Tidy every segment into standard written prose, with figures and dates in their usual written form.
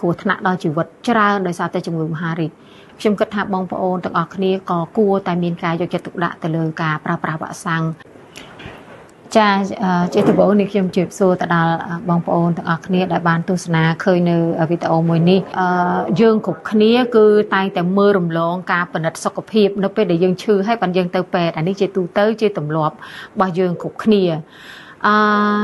គ្រោះថ្នាក់ដល់ជីវិតច្រើនដោយសារតែជំងឺមហារីកខ្ញុំគិតថាបងប្អូនទាំងអស់គ្នាក៏គួរតែមានការយកចិត្តទុកដាក់ទៅលើការប្រើប្រាស់វ៉ាក់សាំងចាជាដំបូងនេះខ្ញុំជម្រាបសួរទៅដល់បងប្អូនទាំងអស់គ្នាដែលបានទស្សនាឃើញនៅវីដេអូមួយនេះយើងគ្រប់គ្នាគឺតែងតែមើលរំលងការពិនិត្យសុខភាពនៅពេលដែលយើងឈឺហើយបានយើងទៅពេទ្យអានេះជាទូទៅជាទម្លាប់របស់យើងគ្រប់គ្នាអ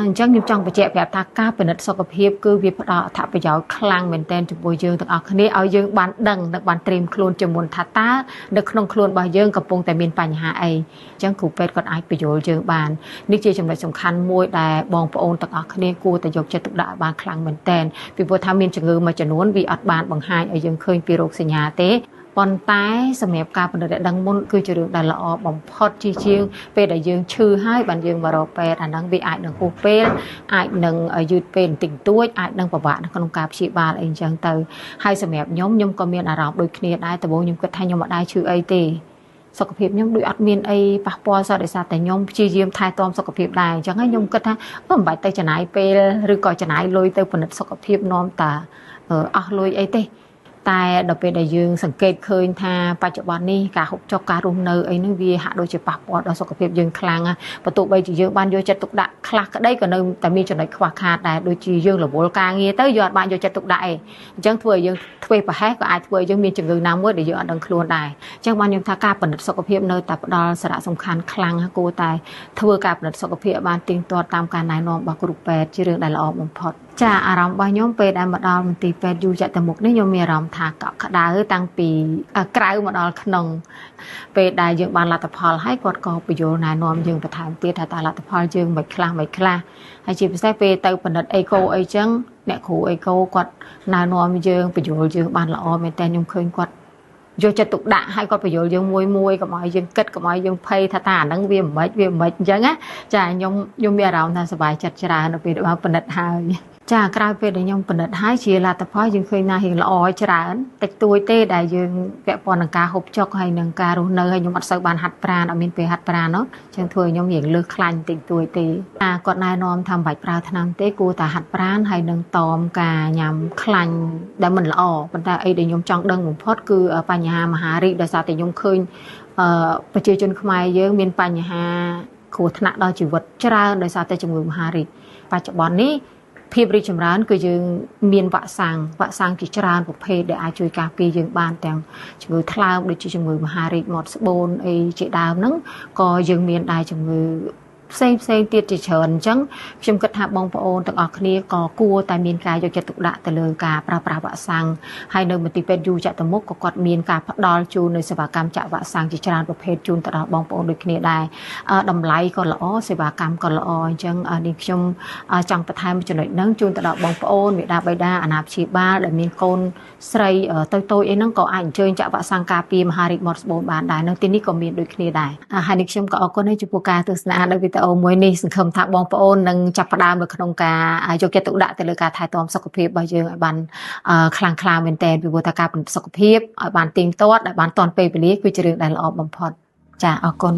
ញ្ចឹងខ្ញុំចង់បញ្ជាក់ប្រាប់ថាការពិនិត្យសុខភាពគឺវាផ្ដល់អត្ថប្រយោជន៍ខ្លាំងមែនទែនចំពោះយើងទាំងអស់គ្នាឲ្យយើងបានដឹងនិងបានត្រៀមខ្លួនជាមុនថាតើនៅក្នុងខ្លួនរបស់យើងកំពុងតែមានបញ្ហាអីអញ្ចឹងគ្រូពេទ្យគាត់អាចបញ្យល់យើងបាននេះជាចំណុចសំខាន់មួយដែលបងប្អូនទាំងអស់គ្នាគួរតែយកចិត្តទុកដាក់ឲ្យបានខ្លាំងមែនទែនពីព្រោះថាមានជំងឺមួយចំនួនវាអត់បានបង្ហាញឲ្យយើងឃើញពីរោគសញ្ញាទេប៉ុន្តែសម្រាប់ការពិនិត្យដឹងមុនគឺជារឿងដែលល្អបំផុតជាងពេលដែលយើងឈឺហើយបានយើងមករកពេទ្យអាហ្នឹងវាអាចនឹងហួសពេលអាចនឹងយឺតពេលបន្តិចតួចអាចនឹងពិបាកក្នុងការព្យាបាលអីចឹងទៅហើយសម្រាប់ខ្ញុំក៏មានអារម្មណ៍ដូចគ្នាដែរដំបូងខ្ញុំគិតថាខ្ញុំអត់ដែរឈឺអីទេសុខភាពខ្ញុំដូចអត់មានអីប៉ះពាល់សោះដោយសារតែខ្ញុំព្យាយាមថែទាំសុខភាពដែរអញ្ចឹងហើយខ្ញុំគិតថាមិនបាច់ទៅចំណាយពេលឬក៏ចំណាយលុយទៅពិនិត្យសុខភាពនាំតាអស់លុយអីទេតែដល់ពេលដែលយើងសង្កេតឃើញថាបច្ចុប្បន្ននេះការហូបចុកការរស់នៅអីហ្នឹងវាហាក់ដូចជាប៉ះពាល់ដល់សុខភាពយើងខ្លាំងណាស់បើទោះបីជាយើងបានយកចិត្តទុកដាក់ខ្លះក្តីក៏នៅតែមានចំណុចខ្វះខាតដែរដូចជាយើងរវល់ការងារទៅយើងអត់បានយកចិត្តទុកដាក់អីអញ្ចឹងធ្វើឲ្យយើងធ្វេសប្រហែសក៏អាចធ្វើឲ្យយើងមានជំងឺណាមួយដែលយើងអត់ដឹងខ្លួនដែរអញ្ចឹងបានខ្ញុំថាការពិនិត្យសុខភាពនៅតែផ្ដល់សារៈសំខាន់ខ្លាំងគួរតែធ្វើការពិនិត្យសុខភាពឲ្យបានទៀងទាត់តាមការណែនាំរបស់គ្រូពេទ្យជារឿងដែលល្អបំផុតចាអារម្មណ៍របស់ខ្ញុំពេលដែលមកដល់មន្ទីរពេទ្យយូរចាក់ទៅមុខនេះខ្ញុំមានអារម្មណ៍ថាកក់ក្ដៅតាំងពីក្រៅមកដល់ក្នុងពេលដែលយើងបានលទ្ធផលហើយគាត់ក៏បញ្យល់ណែនាំយើងបន្ថែមទៀតថាតើលទ្ធផលយើងមិនខ្លះហើយជាពិសេសពេលទៅពិនិត្យអេកូអីចឹងអ្នកគ្រូអេកូគាត់ណែនាំយើងបញ្យល់យើងបានល្អមែនតើខ្ញុំឃើញគាត់យកចិត្តទុកដាក់ហើយគាត់បញ្យល់យើងមួយកុំឲ្យយើងគិតកុំឲ្យយើងភ័យថាអាហ្នឹងវាមិនអញ្ចឹងណាចាខ្ញុំមានអារម្មណ៍ថាសប្បាយចិត្តច្រើននៅពេលដែលពិនិត្យហើយចាក្រោយពេលដែលខ្ញុំពិនិត្យហើយជាលទ្ធផលយើងឃើញថារៀងល្អច្រើនតិចតួចទេដែលយើងពាក់ព័ន្ធនឹងការហូបចុកហើយនឹងការរស់នៅហើយខ្ញុំអត់សូវបានហាត់ប្រាណអត់មានពេលហាត់ប្រាណនោះចឹងធ្វើឲ្យខ្ញុំរៀងលើសខ្លាញ់តិចតួចទេគាត់ណែនាំថាមិនបាច់ប្រើថ្នាំទេគួរតែហាត់ប្រាណហើយនឹងតមការញ៉ាំខ្លាញ់ដែលមិនល្អប៉ុន្តែអីដែលខ្ញុំចង់ដឹងបំផុតគឺបញ្ហាមហារីកដោយសារតែខ្ញុំឃើញប្រជាជនខ្មែរយើងមានបញ្ហាគ្រោះថ្នាក់ដល់ជីវិតច្រើនដោយសារតែជំងឺមហារីកបច្ចុប្បន្ននេះភាពរីកចម្រើនគឺយើងមានវ៉ាក់សាំងជាច្រើនប្រភេទដែលអាចជួយការពារយើងបានទាំងជំងឺថ្លើមដូចជាជំងឺមហារីកមាត់ស្បូនអីជាដើមហ្នឹងក៏យើងមានដែរជំងឺផ្សេងទៀតជាច្រើនអញ្ចឹងខ្ញុំគិតថាបងប្អូនទាំងអស់គ្នាក៏គួរតែមានការយកចិត្តទុកដាក់ទៅលើការប្រើប្រាស់វ៉ាក់សាំងហើយនៅមន្ទីរពេទ្យយូរចាក់ទៅមុខក៏គាត់មានការផ្ដល់ជូននៅសេវាកម្មចាក់វ៉ាក់សាំងជាច្រើនប្រភេទជូនទៅដល់បងប្អូនដូចគ្នាដែរតម្លៃក៏ល្អសេវាកម្មក៏ល្អអញ្ចឹងនេះខ្ញុំចង់បន្ថែមចំណុចហ្នឹងជូនទៅដល់បងប្អូនមេដាបៃតាអាណាព្យាបាលដែលមានកូនស្រីតូចអីហ្នឹងក៏អាចអញ្ជើញចាក់វ៉ាក់សាំងការពារមហារីកមាត់ស្បូនបានដែរនៅទីនេះក៏មានដូចគ្នាដែរហើយនេះខ្ញុំក៏អរគុណចំពោះការទស្សនានៅវីដេអូមួយនេះសង្ឃឹមថាបងប្អូននឹងចាប់ផ្ដើមនៅក្នុងការយកចិត្តទុកដាក់ទៅលើការថែទាំសុខភាពរបស់យើងឲ្យបានខ្លាំងក្លាមែនទែនពីព្រោះថាការពិនិត្យសុខភាពឲ្យបានទៀងទាត់ឲ្យបានទាន់ពេលវេលាគឺជារឿងដែលល្អបំផុតចាអរគុណ